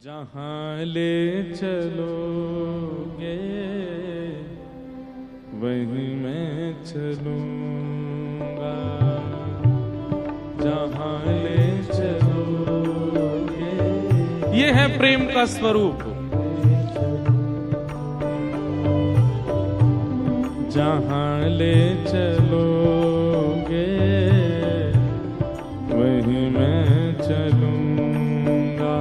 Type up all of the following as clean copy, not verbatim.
जहाँ ले चलोगे वहीं मैं चलूँगा, जहाँ ले चलोगे। ये है प्रेम का स्वरूप। जहाँ ले चलोगे वहीं मैं चलूँगा,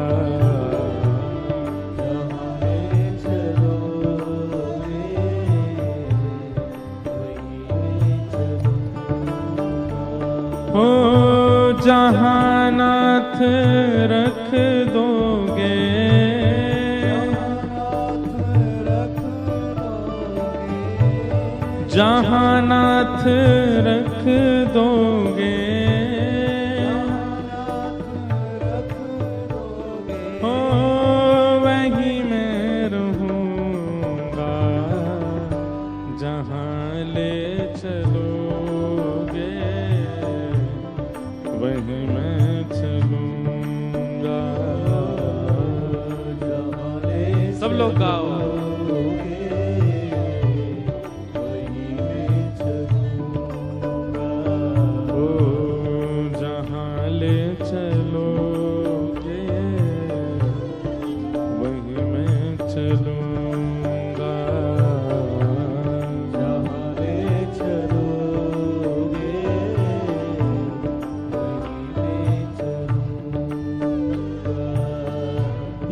ओ जहाँ नाथ रख दोगे, जहाँ नाथ रख दोगे, ओ वहीं मैं रहूँगा, जहाँ ले चलोगे वहीं मैं चलूँगा। सब लोग गाओ। ओ जहाँ ले चलोगे वहीं मैं चलूँगा, जहाँ ले चलोगे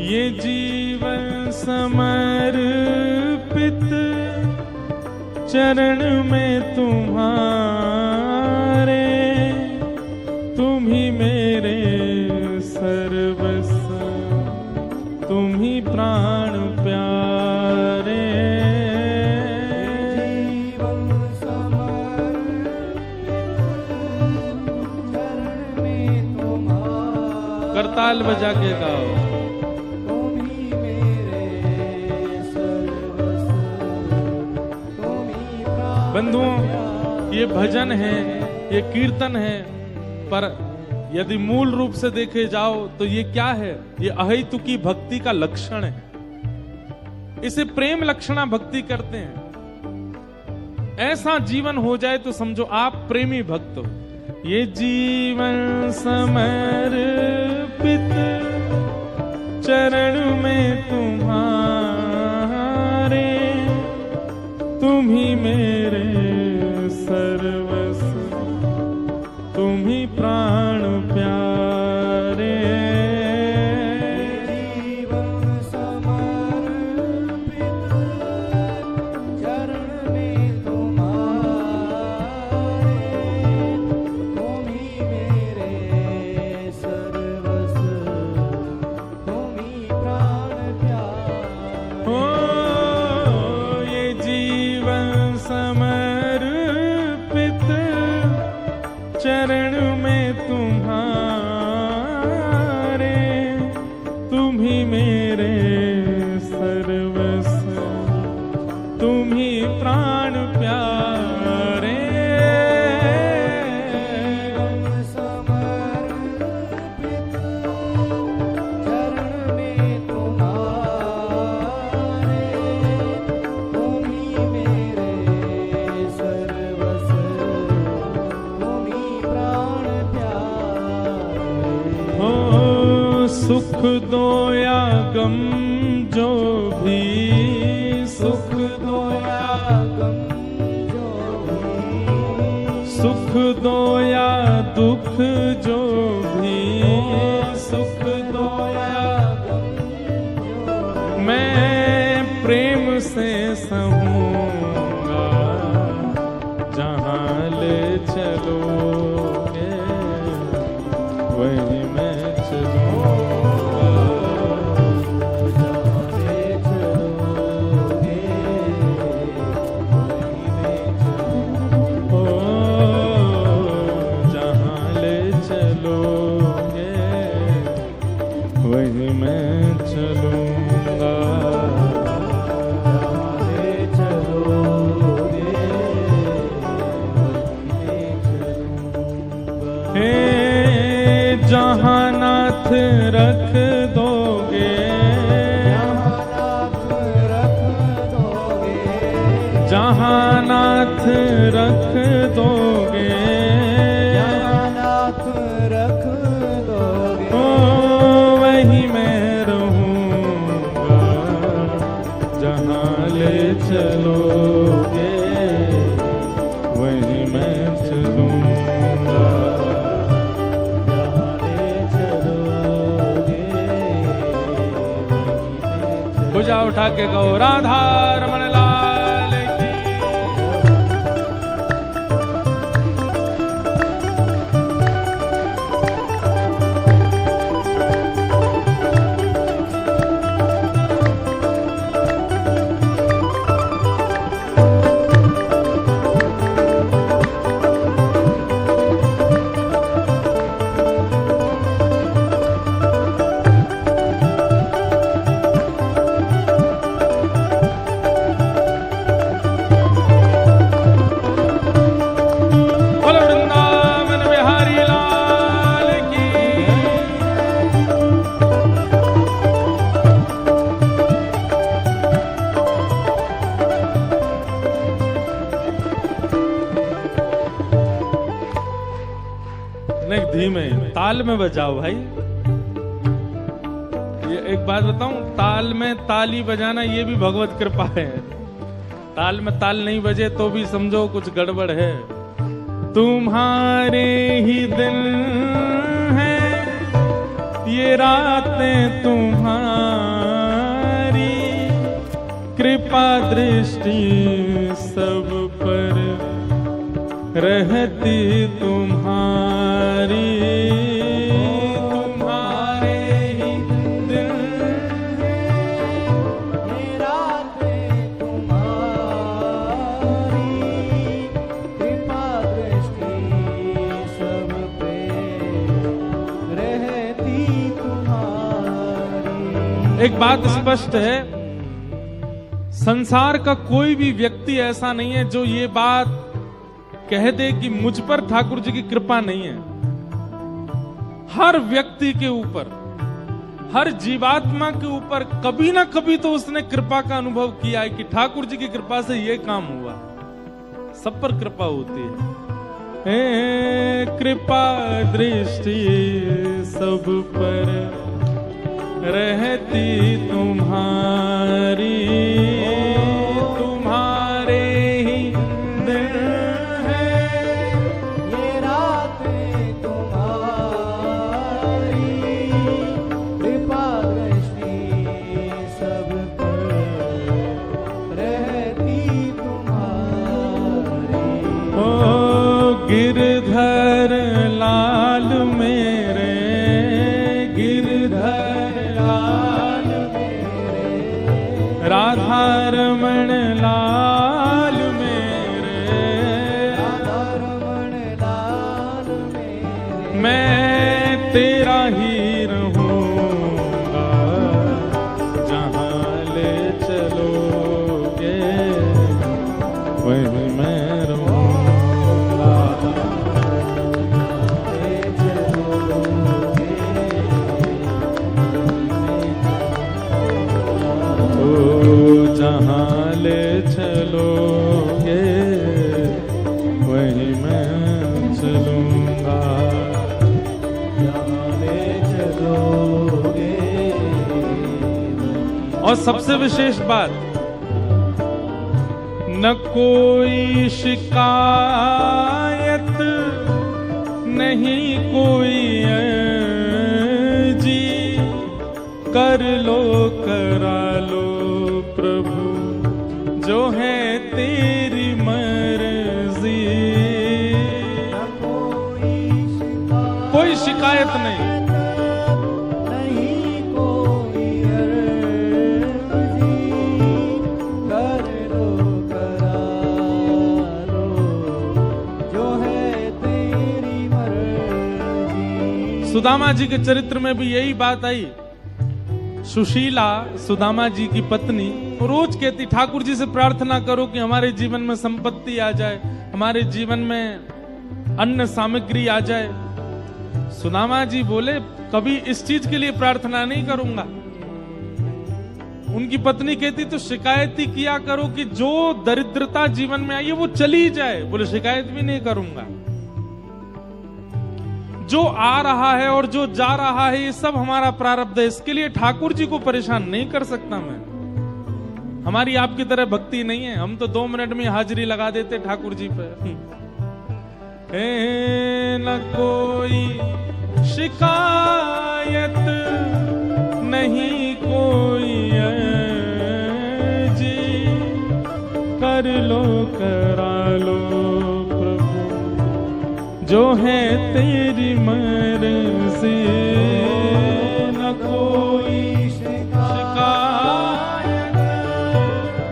ये जीवन समर्पित चरण में तुम्हारे, तुम ही मेरे सर्वस्व, तुम ही प्राण प्यारे। जीवन समर्पित चरण में तुम्हारे, करताल बजा के गाओ। बंधुओं, ये भजन है, ये कीर्तन है, पर यदि मूल रूप से देखे जाओ तो ये क्या है? ये अहेतुकी भक्ति का लक्षण है। इसे प्रेम लक्षणा भक्ति करते हैं। ऐसा जीवन हो जाए तो समझो आप प्रेमी भक्त हो। ये जीवन समर्पित चरण में तुम्हारे, तुम ही मेरे सर्वस्व, तुम ही प्राण प्यारे। जीवन समर्पित चरण में तुम्हारे, तुम ही मेरे सर्वस्व, तुम ही प्राण प्यारे। समर्पित चरण में तुम्हारे, तुम ही मेरे सर्वस्व, तुम ही प्राण प्यारे। समर्पित चरण में तुम्हारे, तुम ही मेरे सुख दो या गम जो भी, सुख दो या गम जो भी, सुख दो या दुख जो भी, सुख दो या गम जो भी, मैं प्रेम से सहूँगा, जहाँ ले चलोगे वहीं मैं चलूँगा। वहीं मैं चलूँगा, हे जहाँ नाथ रख दोगे, रख दोगे, जहाँ नाथ रख दोगे, ओ वहीं मैं रहूंगा, जहाँ ले चलोगे वहीं मैं चलूंगा, जहाँ ले चलोगे भुजा उठा के कहो राधा रमण लाल की। बोलो वृंदावन बिहारी लाल की। नहीं धीमे ताल में बजाओ भाई। ये एक बात बताऊं, ताल में ताली बजाना ये भी भगवत कृपा है। ताल में ताल नहीं बजे तो भी समझो कुछ गड़बड़ है। तुम्हारे ही दिन हैं, ये रातें तुम्हारी, कृपा दृष्टि सब पर रहती तुम्हारी। तुम्हारे ही दिन ये रातें तुम्हारी, कृपा दृष्टि सब पे रहती तुम्हारी। एक बात स्पष्ट है, संसार का कोई भी व्यक्ति ऐसा नहीं है जो ये बात कह दे कि मुझ पर ठाकुर जी की कृपा नहीं है। हर व्यक्ति के ऊपर, हर जीवात्मा के ऊपर कभी ना कभी तो उसने कृपा का अनुभव किया है कि ठाकुर जी की कृपा से ये काम हुआ। सब पर कृपा होती है। हे कृपा दृष्टि सब पर रहती तुम्हारी। तुम्हारे ही दिन ये रातें तुम्हारी, कृपा दृष्टि सब पर रहती तुम्हारी। ओ गिरधर लाल मेरे, गिरधर लाल मेरे, राधा रमण लाल मेरे, राधा रमण लाल मेरे, मैं तेरा ही रहूंगा, जहाँ ले चलोगे वहीं मैं रहूंगा। ले चलोगे ओ जहाँ ले चलोगे वहीं मैं चलूंगा। जहाँ ले चलोगे। और सबसे विशेष बात, न कोई शिकायत नहीं कोई अर्जी, कर लो करा लो प्रभु जो है तेरी मर्जी। कोई शिकायत नहीं, नहीं कोई अर्जी, कर लो करा लो जो है तेरी मर्जी। सुदामा जी के चरित्र में भी यही बात आई। सुशीला सुदामा जी की पत्नी रोज कहती ठाकुर जी से प्रार्थना करो कि हमारे जीवन में संपत्ति आ जाए, हमारे जीवन में अन्न सामग्री आ जाए। सुदामा जी बोले कभी इस चीज के लिए प्रार्थना नहीं करूंगा। उनकी पत्नी कहती तो शिकायत ही किया करो कि जो दरिद्रता जीवन में आई है वो चली जाए। बोले शिकायत भी नहीं करूंगा, जो आ रहा है और जो जा रहा है ये सब हमारा प्रारब्ध है, इसके लिए ठाकुर जी को परेशान नहीं कर सकता मैं। हमारी आपकी तरह भक्ति नहीं है, हम तो 2 मिनट में हाजिरी लगा देते ठाकुर जी पे। न कोई शिकायत नहीं कोई जी, कर लो करा लो प्रभु जो है तेरी मर्जी। न कोई शिकायत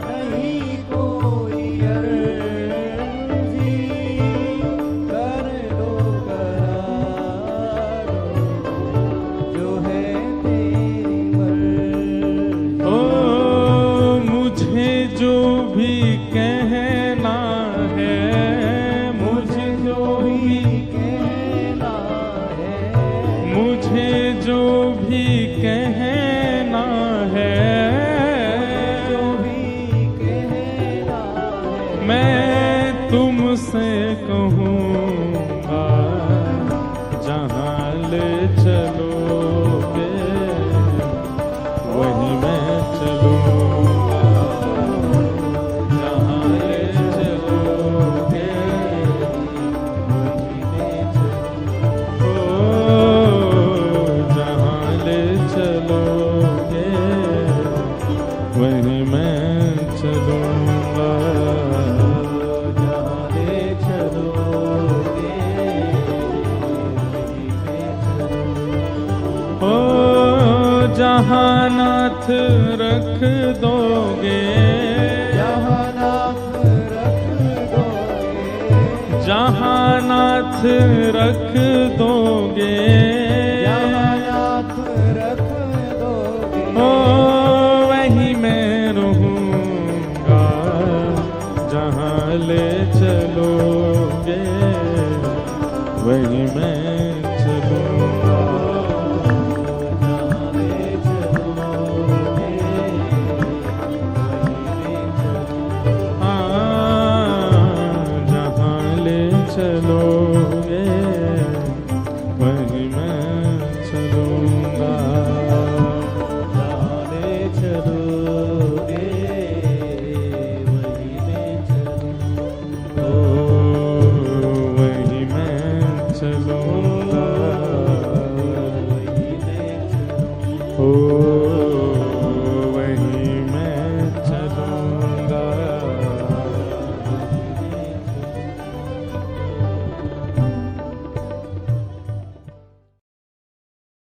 नहीं कोई अर्जी, कर लो करा लो जो है तेरी मर्जी। ओ मुझे जो भी कहना है, मुझे जो भी कहना है, मुझे जो भी कहना है, जो भी कहना है, मैं तुमसे कहूँगा जहाँ ले चलोगे वहीं मैं चलूँगा, जहाँ ले चलोगे वहीं मैं चलूँगा। ओ जहाँ ले चलोगे वहीं मैं चलूँगा, जहाँ ले चलोगे वहीं मैं चलूँगा। ओ जहाँ नाथ रख दोगे, जहाँ नाथ रख दोगे, जहाँ नाथ रख दोगे